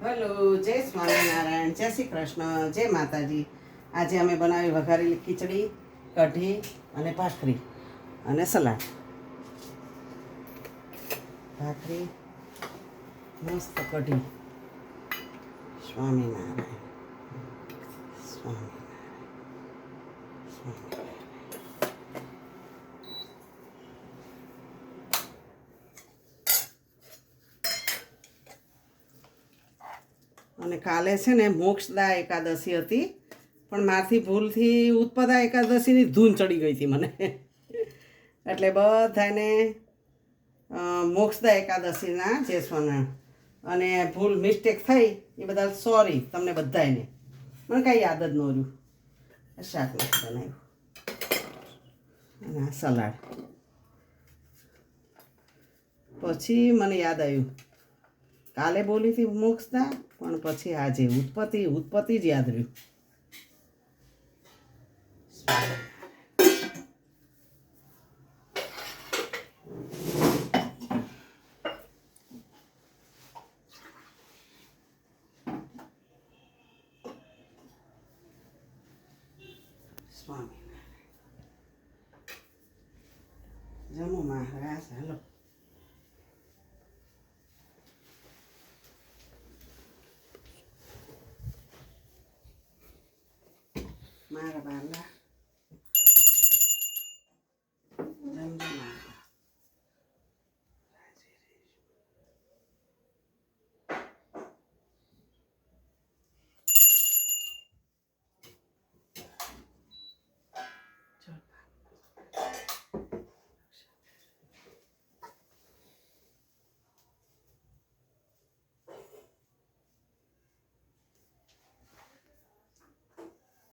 Hello, જય સ્વામિનારાયણ, જય શ્રી કૃષ્ણ, જય માતાજી. આજે અમે બનાવી વઘારેલી ખીચડી, કઢી અને ભાખરી અને સલાડ. ભાખરી, મસ્ત કઢી. સ્વામિનારાયણ, સ્વામિનારાયણ, સ્વામિનારાયણ. અને કાલે છે ને મોક્ષદા એકાદશી હતી, પણ મારથી ભૂલથી ઉત્પદા એકાદશીની ધૂન ચડી ગઈ હતી મને. એટલે બધાને મોક્ષદા એકાદશીના જય સ્વામિનારાયણ. અને ભૂલ મિસ્ટેક થઈ એ બદલ સોરી તમને બધાને. મને કાંઈ યાદ જ ન રહ્યું. શાક નથી બનાવ્યું અને સલાડ. પછી મને યાદ આવ્યું કાલે બોલી હતી મોક્ષદા, પણ પછી આજે ઉત્પત્તિ જ યાદ રહ્યું. સ્વામિનારાયણ. જમો મહારાજ, હાલો. મારા બાલા